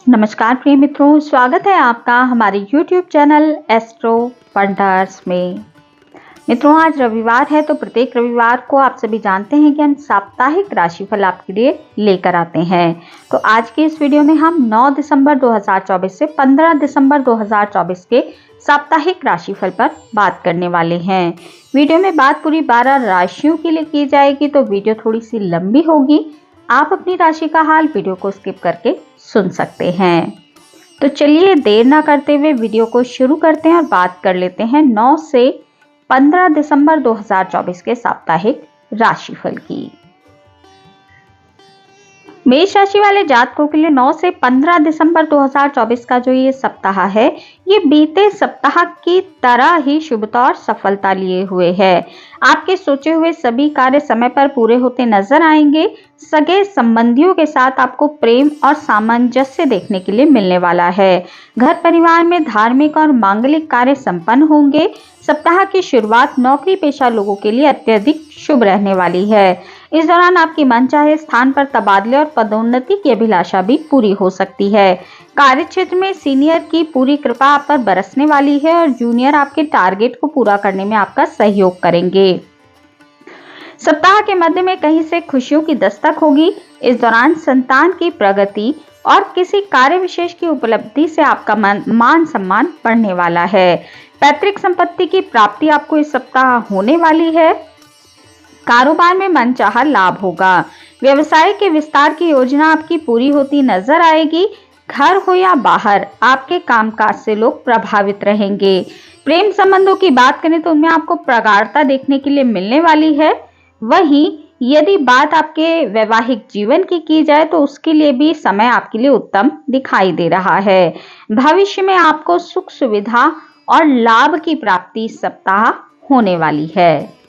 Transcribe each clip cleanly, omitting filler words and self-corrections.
नमस्कार प्रिय मित्रों, स्वागत है आपका हमारे YouTube चैनल एस्ट्रो वंडर्स में। मित्रों, आज रविवार है तो प्रत्येक रविवार को आप सभी जानते हैं कि हम साप्ताहिक राशिफल आपके लिए लेकर आते हैं। तो आज के इस वीडियो में हम 9 दिसंबर 2024 से 15 दिसंबर 2024 के साप्ताहिक राशिफल पर बात करने वाले हैं। वीडियो में बात पूरी 12 राशियों के लिए की जाएगी, तो वीडियो थोड़ी सी लंबी होगी। आप अपनी राशि का हाल वीडियो को स्किप करके सुन सकते हैं। तो चलिए देर ना करते हुए वीडियो को शुरू करते हैं और बात कर लेते हैं 9 से 15 दिसंबर 2024 के साप्ताहिक राशिफल की। मेष राशि वाले जातकों के लिए 9 से 15 दिसंबर 2024 का जो ये सप्ताह है, ये बीते सप्ताह की तरह ही शुभता और सफलता लिए हुए है। आपके सोचे हुए सभी कार्य समय पर पूरे होते नजर आएंगे। सगे संबंधियों के साथ आपको प्रेम और सामंजस्य देखने के लिए मिलने वाला है। घर परिवार में धार्मिक और मांगलिक कार्य संपन्न होंगे। सप्ताह की शुरुआत नौकरी पेशा लोगों के लिए अत्यधिक शुभ रहने वाली है। इस दौरान आपकी मनचाहे स्थान पर तबादले और पदोन्नति की अभिलाषा भी पूरी हो सकती है। कार्य क्षेत्र में सीनियर की पूरी कृपा आप पर बरसने वाली है और जूनियर आपके टारगेट को पूरा करने में आपका सहयोग करेंगे। सप्ताह के मध्य में कहीं से खुशियों की दस्तक होगी। इस दौरान संतान की प्रगति और किसी कार्य विशेष की उपलब्धि से आपका मान सम्मान बढ़ने वाला है। पैतृक संपत्ति की प्राप्ति आपको इस सप्ताह होने वाली है। कारोबार में मनचाहा लाभ होगा। व्यवसाय के विस्तार की योजना आपकी पूरी होती नजर आएगी। घर हो या बाहर, आपके कामकाज से लोग प्रभावित रहेंगे। प्रेम संबंधों की बात करें तो उनमें आपको प्रगाढ़ता देखने के लिए मिलने वाली है। वहीं यदि बात आपके वैवाहिक जीवन की जाए तो उसके लिए भी समय आपके लिए उत्तम दिखाई दे रहा है। भविष्य में आपको सुख सुविधा और लाभ की प्राप्ति सप्ताह होने वाली है।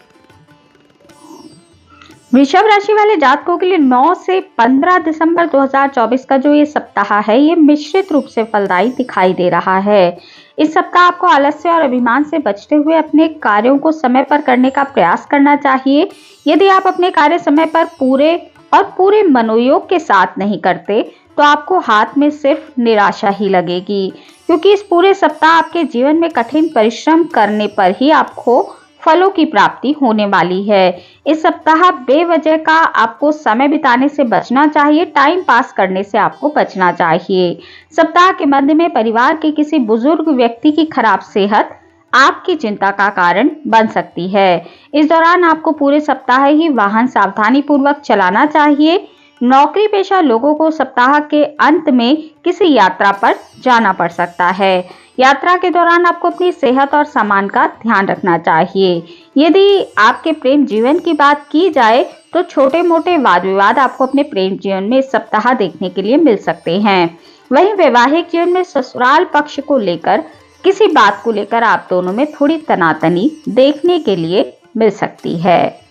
वृषभ राशि वाले जातकों के लिए 9 से 15 दिसंबर 2024 का जो ये सप्ताह है, ये मिश्रित रूप से फलदायी दिखाई दे रहा है। इस सप्ताह आपको आलस्य और अभिमान से बचते हुए अपने कार्यों को समय पर करने का प्रयास करना चाहिए। यदि आप अपने कार्य समय पर पूरे मनोयोग के साथ नहीं करते तो आपको हाथ में सिर्फ निराशा ही लगेगी, क्योंकि इस पूरे सप्ताह आपके जीवन में कठिन परिश्रम करने पर ही आपको फलों की प्राप्ति होने वाली है। इस सप्ताह बेवजह का आपको समय बिताने से बचना चाहिए। टाइम पास करने से आपको बचना चाहिए। सप्ताह के मध्य में परिवार के किसी बुजुर्ग व्यक्ति की खराब सेहत आपकी चिंता का कारण बन सकती है। इस दौरान आपको पूरे सप्ताह ही वाहन सावधानी पूर्वक चलाना चाहिए। नौकरी पेशा लोगों को सप्ताह के अंत में किसी यात्रा पर जाना पड़ सकता है। यात्रा के दौरान आपको अपनी सेहत और सामान का ध्यान रखना चाहिए। यदि आपके प्रेम जीवन की बात की जाए तो छोटे मोटे वाद विवाद आपको अपने प्रेम जीवन में इस सप्ताह देखने के लिए मिल सकते हैं। वहीं वैवाहिक जीवन में ससुराल पक्ष को लेकर किसी बात को लेकर आप दोनों में थोड़ी तनातनी देखने के लिए मिल सकती है।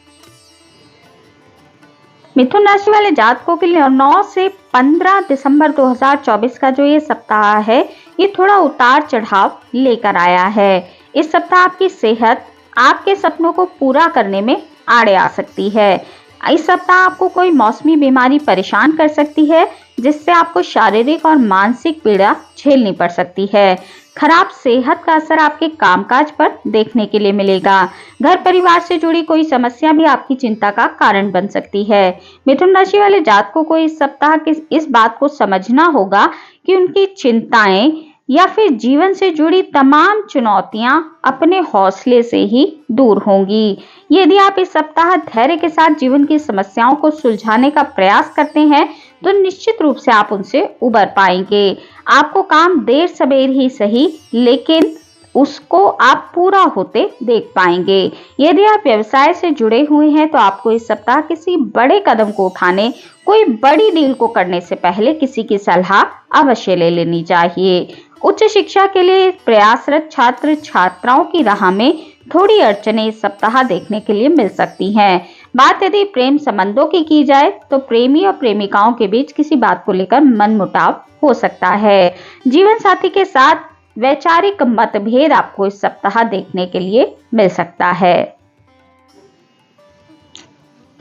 मिथुन राशि वाले जातकों के लिए 9 से 15 दिसंबर 2024 का जो ये सप्ताह है, ये थोड़ा उतार चढ़ाव लेकर आया है। इस सप्ताह आपकी सेहत आपके सपनों को पूरा करने में आड़े आ सकती है। इस सप्ताह आपको कोई मौसमी बीमारी परेशान कर सकती है, जिससे आपको शारीरिक और मानसिक पीड़ा झेलनी पड़ सकती है। खराब सेहत का असर आपके कामकाज पर देखने के लिए मिलेगा। घर परिवार से जुड़ी कोई समस्या भी आपकी चिंता का कारण बन सकती है। मिथुन राशि वाले जातकों को इस सप्ताह की इस बात को समझना होगा कि उनकी चिंताएं या फिर जीवन से जुड़ी तमाम चुनौतियां अपने हौसले से ही दूर होंगी। यदि आप इस सप्ताह धैर्य के साथ जीवन की समस्याओं को सुलझाने का प्रयास करते हैं तो निश्चित रूप से आप उनसे उबर पाएंगे। आपको काम देर सवेर ही सही, लेकिन उसको आप पूरा होते देख पाएंगे। यदि आप व्यवसाय से जुड़े हुए हैं तो आपको इस सप्ताह किसी बड़े कदम को उठाने, कोई बड़ी डील को करने से पहले किसी की सलाह अवश्य ले लेनी चाहिए। उच्च शिक्षा के लिए प्रयासरत छात्र छात्राओं की राह में थोड़ी अड़चनें इस सप्ताह देखने के लिए मिल सकती हैं। बात यदि प्रेम संबंधों की जाए तो प्रेमी और प्रेमिकाओं के बीच किसी बात को लेकर मनमुटाव हो सकता है। जीवन साथी के साथ वैचारिक मतभेद आपको इस सप्ताह देखने के लिए मिल सकता है।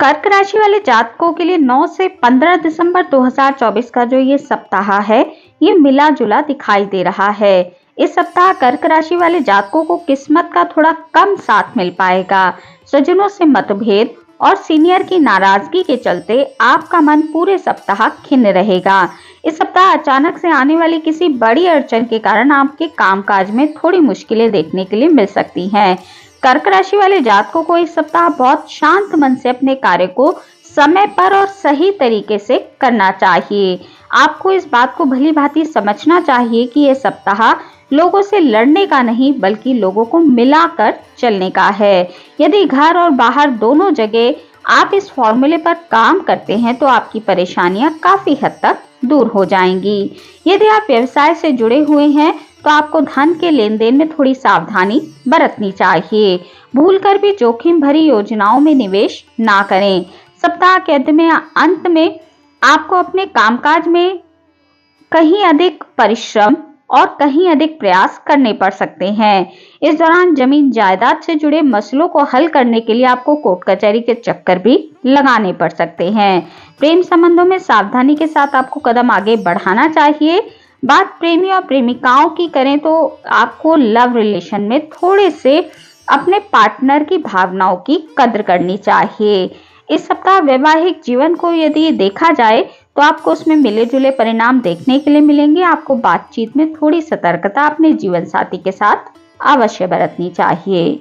कर्क राशि वाले जातकों के लिए 9 से 15 दिसंबर 2024 का जो ये सप्ताह है, ये मिला जुला दिखाई दे रहा है। इस सप्ताह कर्क राशि वाले जातकों को किस्मत का थोड़ा कम साथ मिल पाएगा। स्वजनों से मतभेद और सीनियर की नाराजगी के चलते आपका मन पूरे सप्ताह खिन्न रहेगा। इस सप्ताह अचानक से आने वाली किसी बड़ी अड़चन के कारण आपके कामकाज में थोड़ी मुश्किलें देखने के लिए मिल सकती हैं। कर्क राशि वाले जातकों को इस सप्ताह बहुत शांत मन से अपने कार्य को समय पर और सही तरीके से करना चाहिए। आपको इस बात को भली भांति समझना चाहिए कि यह सप्ताह लोगों से लड़ने का नहीं बल्कि लोगों को मिलाकर चलने का है। यदि घर और बाहर दोनों जगह आप इस फॉर्मूले पर काम करते हैं तो आपकी परेशानियां काफी हद तक दूर हो जाएंगी। यदि आप व्यवसाय से जुड़े हुए हैं तो आपको धन के लेन देन में थोड़ी सावधानी बरतनी चाहिए। भूलकर भी जोखिम भरी योजनाओं में निवेश ना करें। सप्ताह के अंत में आपको अपने कामकाज में कहीं अधिक परिश्रम और कहीं अधिक प्रयास करने पड़ सकते हैं। इस दौरान जमीन जायदाद से जुड़े मसलों को हल करने के लिए आपको कोर्ट कचहरी के चक्कर भी लगाने पड़ सकते हैं। प्रेम संबंधों में सावधानी के साथ आपको कदम आगे बढ़ाना चाहिए। बात प्रेमी और प्रेमिकाओं की करें तो आपको लव रिलेशन में थोड़े से अपने पार्टनर की भावनाओं की कद्र करनी चाहिए। इस सप्ताह वैवाहिक जीवन को यदि देखा जाए तो आपको उसमें मिले जुले परिणाम देखने के लिए मिलेंगे। आपको बातचीत में थोड़ी सतर्कता अपने जीवन साथी के साथ अवश्य बरतनी चाहिए।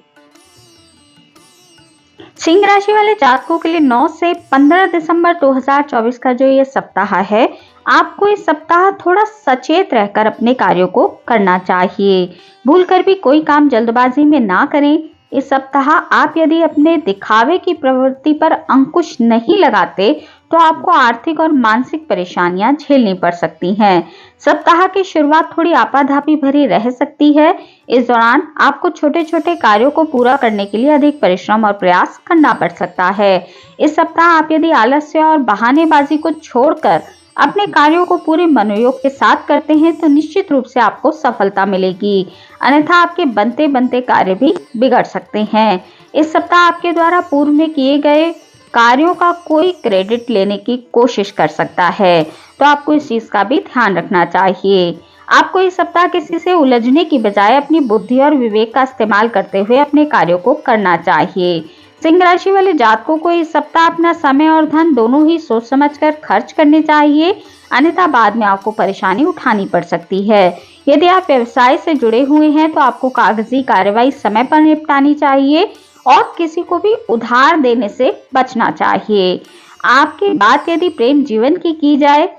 सिंह राशि वाले जातकों के लिए 9 से 15 दिसंबर 2024 का जो ये सप्ताह है, आपको इस सप्ताह थोड़ा सचेत रहकर अपने कार्यों को करना चाहिए। भूलकर भी कोई काम जल्दबाजी में ना करें। इस सप्ताह आप यदि अपने दिखावे की प्रवृत्ति पर अंकुश नहीं लगाते तो आपको आर्थिक और मानसिक परेशानियां झेलनी पड़ सकती हैं। सप्ताह की शुरुआत थोड़ी आपाधापी भरी रह सकती है। इस दौरान आपको छोटे छोटे कार्यों को पूरा करने के लिए अधिक परिश्रम और प्रयास करना पड़ सकता है। इस सप्ताह आप यदि आलस्य और बहानेबाजी को छोड़कर अपने कार्यों को पूरे मनोयोग के साथ करते हैं तो निश्चित रूप से आपको सफलता मिलेगी, अन्यथा आपके बनते बनते कार्य भी बिगड़ सकते हैं। इस सप्ताह आपके द्वारा पूर्व में किए गए कार्यों का कोई क्रेडिट लेने की कोशिश कर सकता है, तो आपको इस चीज का भी ध्यान रखना चाहिए। आपको इस सप्ताह किसी से उलझने की बजाय अपनी बुद्धि और विवेक का इस्तेमाल करते हुए अपने कार्यों को करना चाहिए। सिंह राशि वाले जातकों को इस सप्ताह अपना समय और धन दोनों ही सोच समझकर खर्च करने चाहिए, अन्यथा बाद में आपको परेशानी उठानी पड़ सकती है। यदि आप व्यवसाय से जुड़े हुए हैं तो आपको कागजी कार्रवाई समय पर निपटानी चाहिए और किसी को भी उधार देने से बचना चाहिए। आपकी बात यदि प्रेम जीवन की जाए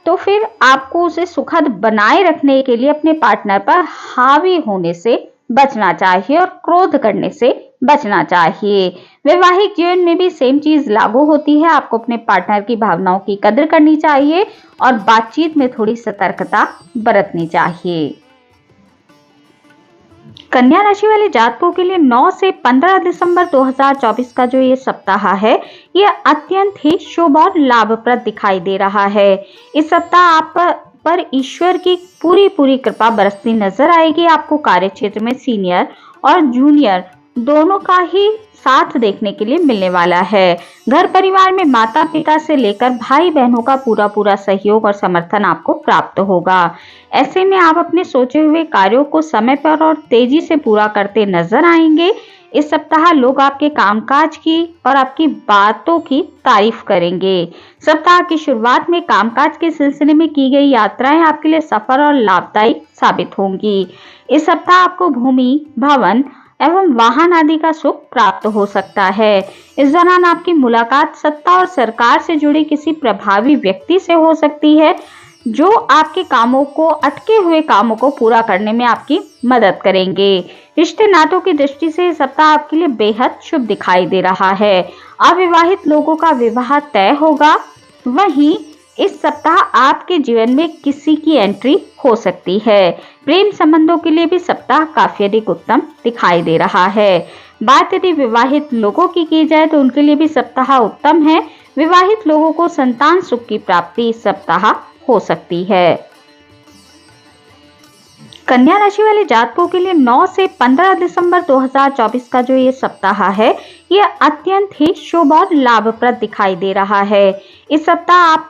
तो फिर आपको उसे सुखद बनाए रखने के लिए अपने पार्टनर पर हावी होने से बचना चाहिए और क्रोध करने से बचना चाहिए। वैवाहिक जीवन में भी सेम चीज लागू होती है। आपको अपने पार्टनर की भावनाओं की कद्र करनी चाहिए और बातचीत में थोड़ी सतर्कता बरतनी चाहिए। कन्या राशि वाले जातकों के लिए 9 से 15 दिसंबर 2024 का जो ये सप्ताह है, ये अत्यंत ही शुभ और लाभप्रद दिखाई दे रहा है। इस सप्ताह आप पर ईश्वर की पूरी कृपा बरसती नजर आएगी। आपको कार्य क्षेत्र में सीनियर और जूनियर दोनों का ही साथ देखने के लिए मिलने वाला है। घर परिवार में माता पिता से लेकर भाई बहनों का पूरा सहयोग और समर्थन आपको प्राप्त होगा। ऐसे में आप अपने सोचे हुए कार्यों को समय पर और तेजी से पूरा करते नजर आएंगे। इस सप्ताह लोग आपके कामकाज की और आपकी बातों की तारीफ करेंगे। सप्ताह की शुरुआत में कामकाज के सिलसिले में की गई यात्राएं आपके लिए सफल और लाभदायी साबित होंगी। इस सप्ताह आपको भूमि, भवन एवं वाहन आदि का सुख प्राप्त हो सकता है। इस दौरान आपकी मुलाकात सत्ता और सरकार से जुड़े किसी प्रभावी व्यक्ति से हो सकती है, जो आपके कामों को, अटके हुए कामों को पूरा करने में आपकी मदद करेंगे। रिश्ते नातों की दृष्टि से इस सप्ताह आपके लिए बेहद शुभ दिखाई दे रहा है। अविवाहित लोगों का विवाह तय होगा। वहीं इस सप्ताह आपके जीवन में किसी की एंट्री हो सकती है। प्रेम संबंधों के लिए भी सप्ताह काफी अधिक उत्तम दिखाई दे रहा है। बात यदि विवाहित लोगों की जाए तो उनके लिए भी सप्ताह उत्तम है। विवाहित लोगों को संतान सुख की प्राप्ति इस सप्ताह हो सकती है। कन्या राशि वाले जातकों के लिए 9 से 15 दिसंबर 2024 का जो ये सप्ताह है, ये अत्यंत ही शुभ और लाभप्रद दिखाई दे रहा है। इस सप्ताह आप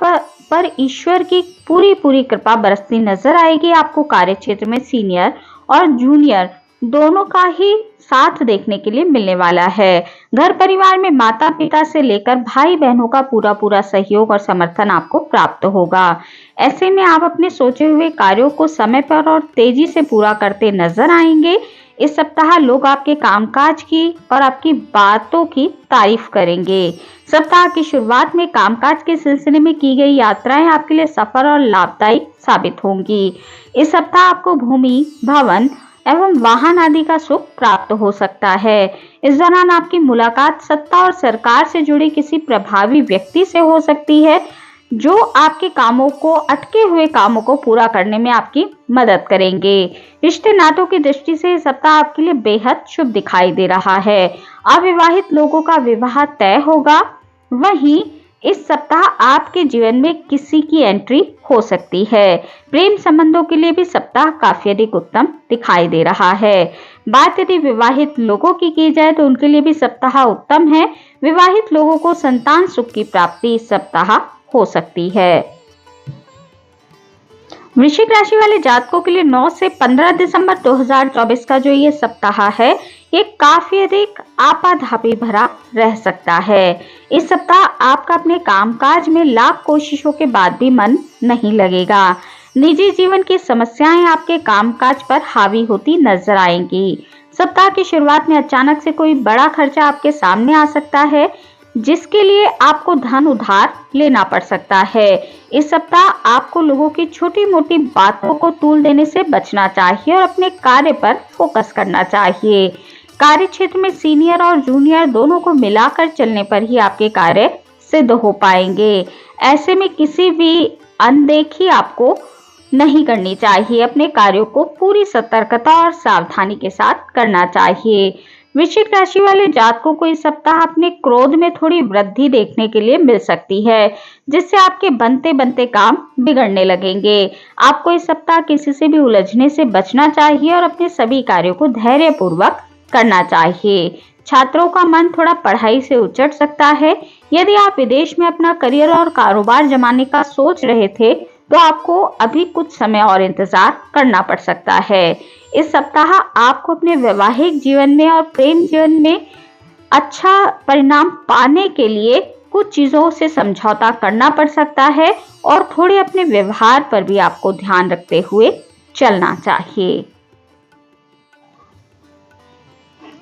पर ईश्वर की पूरी कृपा बरसती नजर आएगी। आपको कार्य क्षेत्र में सीनियर और जूनियर दोनों का ही साथ देखने के लिए मिलने वाला है। घर परिवार में माता पिता से लेकर भाई बहनों का पूरा सहयोग और समर्थन आपको प्राप्त होगा। ऐसे में आप अपने सोचे हुए कार्यों को समय पर और तेजी से पूरा करते नजर आएंगे। इस सप्ताह लोग आपके कामकाज की और आपकी बातों की तारीफ करेंगे। सप्ताह की शुरुआत में कामकाज के सिलसिले में की गई यात्राएं आपके लिए सफल और लाभदायी साबित होंगी। इस सप्ताह आपको भूमि, भवन एवं वाहन आदि का सुख प्राप्त हो सकता है। इस दौरान आपकी मुलाकात सत्ता और सरकार से जुड़े किसी प्रभावी व्यक्ति से हो सकती है, जो आपके कामों को, अटके हुए कामों को पूरा करने में आपकी मदद करेंगे। रिश्ते नातों की दृष्टि से इस सप्ताह आपके लिए बेहद शुभ दिखाई दे रहा है। अविवाहित लोगों का विवाह तय होगा। वहीं इस सप्ताह आपके जीवन में किसी की एंट्री हो सकती है। प्रेम संबंधों के लिए भी सप्ताह काफी अधिक उत्तम दिखाई दे रहा है। बात यदि विवाहित लोगों की जाए तो उनके लिए भी सप्ताह उत्तम है। विवाहित लोगों को संतान सुख की प्राप्ति इस सप्ताह हो सकती है। वृश्चिक राशि वाले जातकों के लिए 9 से 15 दिसंबर 2024 का जो ये सप्ताह है, ये काफी अधिक आपाधापी भरा रह सकता है। इस सप्ताह आपका अपने कामकाज में लाख कोशिशों के बाद भी मन नहीं लगेगा। निजी जीवन की समस्याएं आपके कामकाज पर हावी होती नजर आएंगी। सप्ताह की शुरुआत में अचानक से कोई बड़ा खर्चा आपके सामने आ सकता है, जिसके लिए आपको धन उधार लेना पड़ सकता है। इस सप्ताह आपको लोगों की छोटी मोटी बातों को तूल देने से बचना चाहिए और अपने कार्य पर फोकस करना चाहिए। कार्य क्षेत्र में सीनियर और जूनियर दोनों को मिलाकर चलने पर ही आपके कार्य सिद्ध हो पाएंगे। ऐसे में किसी भी अनदेखी आपको नहीं करनी चाहिए। अपने कार्यों को पूरी सतर्कता और सावधानी के साथ करना चाहिए। वृश्चिक राशि वाले जातकों को इस सप्ताह अपने क्रोध में थोड़ी वृद्धि देखने के लिए मिल सकती है, जिससे आपके बनते बनते काम बिगड़ने लगेंगे। आपको इस सप्ताह किसी से भी उलझने से बचना चाहिए और अपने सभी कार्यों को धैर्यपूर्वक करना चाहिए। छात्रों का मन थोड़ा पढ़ाई से उचट सकता है। यदि आप विदेश में अपना करियर और कारोबार जमाने का सोच रहे थे, तो आपको अभी कुछ समय और इंतजार करना पड़ सकता है। इस सप्ताह आपको अपने वैवाहिक जीवन में और प्रेम जीवन में अच्छा परिणाम पाने के लिए कुछ चीजों से समझौता करना पड़ सकता है और थोड़े अपने व्यवहार पर भी आपको ध्यान रखते हुए चलना चाहिए।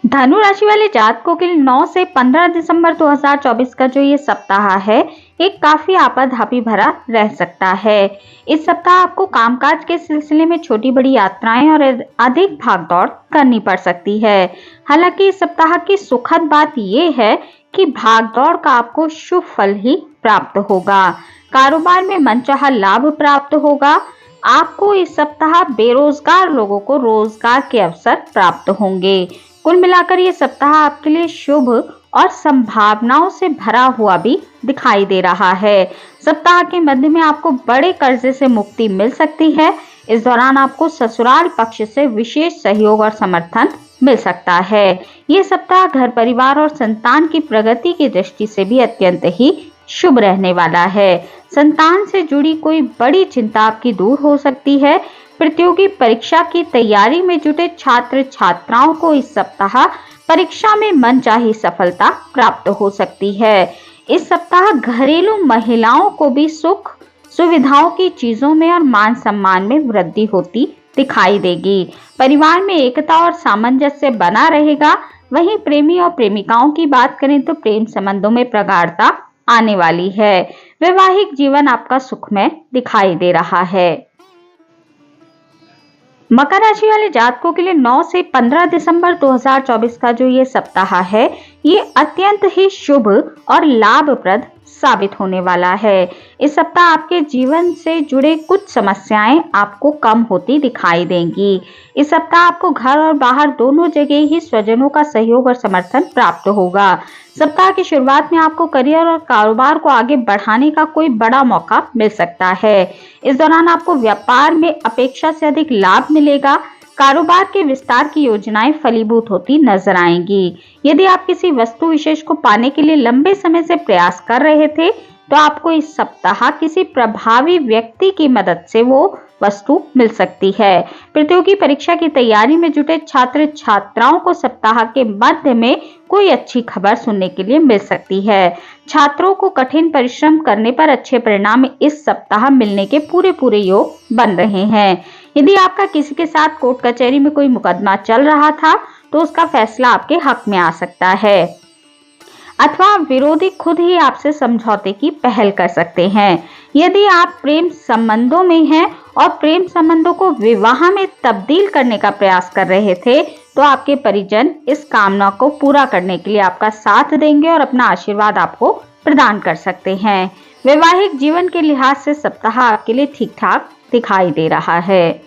धनु राशि वाले जातकों के लिए 9 से 15 दिसंबर 2024 का जो ये सप्ताह है, एक काफी आपाधापी भरा रह सकता है। इस सप्ताह आपको कामकाज के सिलसिले में छोटी बड़ी यात्राएं और अधिक भागदौड़ करनी पड़ सकती है। हालांकि इस सप्ताह की सुखद बात ये है कि भागदौड़ का आपको शुभ फल ही प्राप्त होगा। कारोबार में मनचाहा लाभ प्राप्त होगा। आपको इस सप्ताह बेरोजगार लोगों को रोजगार के अवसर प्राप्त होंगे। कुल मिलाकर ये सप्ताह आपके लिए शुभ और संभावनाओं से भरा हुआ भी दिखाई दे रहा है। सप्ताह के मध्य में आपको बड़े कर्जे से मुक्ति मिल सकती है। इस दौरान आपको ससुराल पक्ष से विशेष सहयोग और समर्थन मिल सकता है। ये सप्ताह घर परिवार और संतान की प्रगति की दृष्टि से भी अत्यंत ही शुभ रहने वाला है। संतान से जुड़ी कोई बड़ी चिंता आपकी दूर हो सकती है। प्रतियोगी परीक्षा की तैयारी में जुटे छात्र छात्राओं को इस सप्ताह परीक्षा में मनचाही सफलता प्राप्त हो सकती है। इस सप्ताह घरेलू महिलाओं को भी सुख सुविधाओं की चीजों में और मान सम्मान में वृद्धि होती दिखाई देगी। परिवार में एकता और सामंजस्य बना रहेगा। वहीं प्रेमी और प्रेमिकाओं की बात करें तो प्रेम संबंधों में प्रगाढ़ता आने वाली है। वैवाहिक जीवन आपका सुखमय दिखाई दे रहा है। मकर राशि वाले जातकों के लिए 9 से 15 दिसंबर 2024 का जो ये सप्ताह है, ये अत्यंत ही शुभ और लाभप्रद साबित होने वाला है। इस सप्ताह आपके जीवन से जुड़े कुछ समस्याएं आपको कम होती दिखाई देंगी। इस सप्ताह आपको घर और बाहर दोनों जगह ही स्वजनों का सहयोग और समर्थन प्राप्त होगा। सप्ताह की शुरुआत में आपको करियर और कारोबार को आगे बढ़ाने का कोई बड़ा मौका मिल सकता है। इस दौरान आपको व्यापार में अपेक्षा से अधिक लाभ मिलेगा। कारोबार के विस्तार की योजनाएं फलीभूत होती नजर आएंगी। यदि आप किसी वस्तु विशेष को पाने के लिए लंबे समय से प्रयास कर रहे थे, तो आपको इस सप्ताह किसी प्रभावी व्यक्ति की मदद से वो वस्तु मिल सकती है। प्रतियोगी परीक्षा की तैयारी में जुटे छात्र छात्राओं को सप्ताह के मध्य में कोई अच्छी खबर सुनने के लिए मिल सकती है। छात्रों को कठिन परिश्रम करने पर अच्छे परिणाम इस सप्ताह मिलने के पूरे योग बन रहे हैं। यदि आपका किसी के साथ कोर्ट कचहरी में कोई मुकदमा चल रहा था, तो उसका फैसला आपके हक में आ सकता है, अथवा विरोधी खुद ही आपसे समझौते की पहल कर सकते हैं। यदि आप प्रेम संबंधों में हैं और प्रेम संबंधों को विवाह में तब्दील करने का प्रयास कर रहे थे, तो आपके परिजन इस कामना को पूरा करने के लिए आपका साथ देंगे और अपना आशीर्वाद आपको प्रदान कर सकते हैं। वैवाहिक जीवन के लिहाज से सप्ताह आपके लिए ठीक ठाक दिखाई दे रहा है।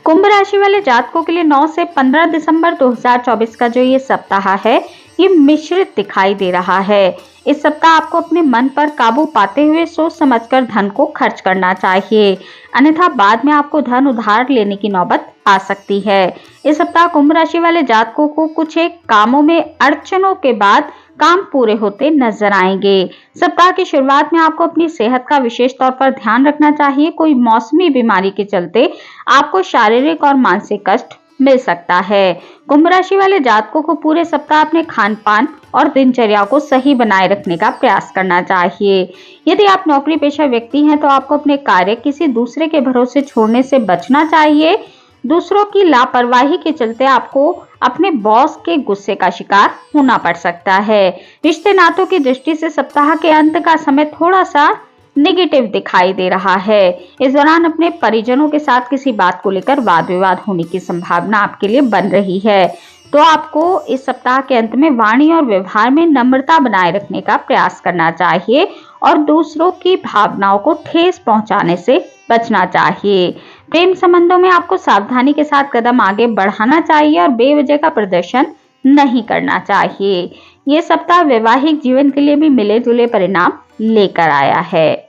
कुंभ राशि वाले जातकों के लिए 9 से 15 दिसंबर 2024 का जो ये सप्ताह है, ये मिश्रित दिखाई दे रहा है। इस सप्ताह आपको अपने मन पर काबू पाते हुए सोच समझकर धन को खर्च करना चाहिए, अन्यथा बाद में आपको धन उधार लेने की नौबत आ सकती है। इस सप्ताह कुंभ राशि वाले जातकों को कुछ एक कामों में अड़चनों के बाद काम पूरे होते नजर आएंगे। सप्ताह की शुरुआत में आपको अपनी सेहत का विशेष तौर पर ध्यान रखना चाहिए। कोई मौसमी बीमारी के चलते आपको शारीरिक और मानसिक कष्ट मिल सकता है। कुंभ राशि वाले जातकों को पूरे सप्ताह अपने खान पान और दिनचर्या को सही बनाए रखने का प्रयास करना चाहिए। यदि आप नौकरी पेशा व्यक्ति हैं, तो आपको अपने कार्य किसी दूसरे के भरोसे छोड़ने से बचना चाहिए। दूसरों की लापरवाही के चलते आपको अपने बॉस के गुस्से का शिकार होना पड़ सकता है। रिश्ते नातों की दृष्टि से सप्ताह के अंत का समय थोड़ा सा नेगेटिव दिखाई दे रहा है। इस दौरान अपने परिजनों के साथ किसी बात को लेकर वाद विवाद होने की संभावना आपके लिए बन रही है, तो आपको इस सप्ताह के अंत में वाणी और व्यवहार में नम्रता बनाए रखने का प्रयास करना चाहिए और दूसरों की भावनाओं को ठेस पहुंचाने से बचना चाहिए। प्रेम संबंधों में आपको सावधानी के साथ कदम आगे बढ़ाना चाहिए और बेवजह का प्रदर्शन नहीं करना चाहिए। ये सप्ताह वैवाहिक जीवन के लिए भी मिले जुले परिणाम लेकर आया है।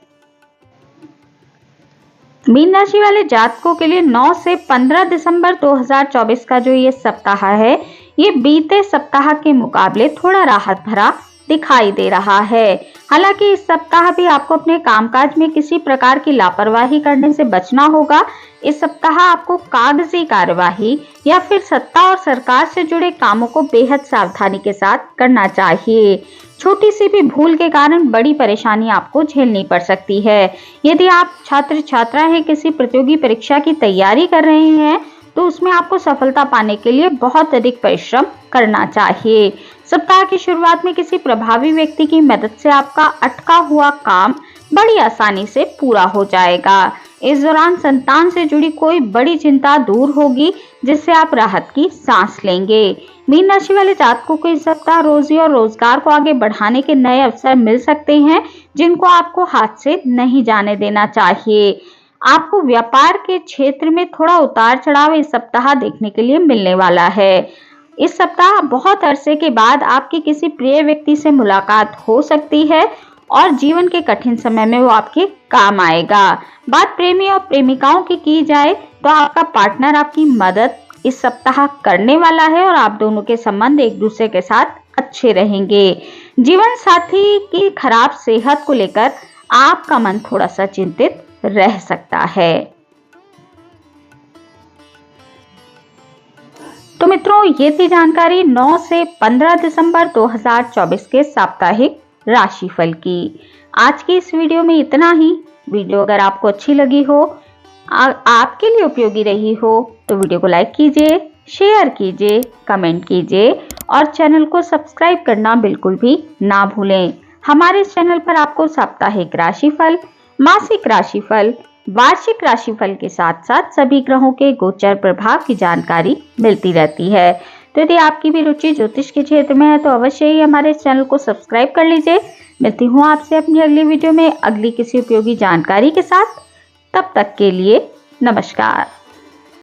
मीन राशि वाले जातकों के लिए 9 से 15 दिसंबर 2024 का जो ये सप्ताह है, ये बीते सप्ताह के मुकाबले थोड़ा राहत भरा दिखाई दे रहा है। हालांकि इस सप्ताह भी आपको अपने कामकाज में किसी प्रकार की लापरवाही करने से बचना होगा। इस सप्ताह आपको कागजी कार्यवाही या फिर सत्ता और सरकार से जुड़े कामों को बेहद सावधानी के साथ करना चाहिए। छोटी सी भी भूल के कारण बड़ी परेशानी आपको झेलनी पड़ सकती है। यदि आप छात्र छात्रा हैं, किसी प्रतियोगी परीक्षा की तैयारी कर रहे हैं, तो उसमें आपको सफलता पाने के लिए बहुत अधिक परिश्रम करना चाहिए। सप्ताह की शुरुआत में किसी प्रभावी व्यक्ति की मदद से आपका अटका हुआ काम बड़ी आसानी से पूरा हो जाएगा। इस दौरान संतान से जुड़ी कोई बड़ी चिंता दूर होगी, जिससे आप राहत की सांस लेंगे। मीन राशि वाले जातकों को इस सप्ताह रोजी और रोजगार को आगे बढ़ाने के नए अवसर मिल सकते हैं, जिनको आपको हाथ से नहीं जाने देना चाहिए। आपको व्यापार के क्षेत्र में थोड़ा उतार चढ़ाव इस सप्ताह देखने के लिए मिलने वाला है। इस सप्ताह बहुत अरसे के बाद आपकी किसी प्रिय व्यक्ति से मुलाकात हो सकती है और जीवन के कठिन समय में वो आपके काम आएगा। बात प्रेमी और प्रेमिकाओं की जाए, तो आपका पार्टनर आपकी मदद इस सप्ताह करने वाला है और आप दोनों के संबंध एक दूसरे के साथ अच्छे रहेंगे। जीवन साथी की खराब सेहत को लेकर आपका मन थोड़ा सा चिंतित रह सकता है। तो मित्रों, ये थी जानकारी 9 से 15 दिसंबर 2024 के साप्ताहिक राशिफल की। आज की इस वीडियो में इतना ही। वीडियो अगर आपको अच्छी लगी हो, आपके लिए उपयोगी रही हो, तो वीडियो को लाइक कीजिए, शेयर कीजिए, कमेंट कीजिए और चैनल को सब्सक्राइब करना बिल्कुल भी ना भूलें। हमारे इस चैनल पर आपको साप्ताहिक राशिफल, मासिक राशिफल, वार्षिक राशिफल के साथ साथ सभी ग्रहों के गोचर प्रभाव की जानकारी मिलती रहती है। तो यदि आपकी भी रुचि ज्योतिष के क्षेत्र में है तो अवश्य ही हमारे चैनल को सब्सक्राइब कर लीजिए। मिलती हूँ आपसे अपनी अगली वीडियो में अगली किसी उपयोगी जानकारी के साथ। तब तक के लिए नमस्कार।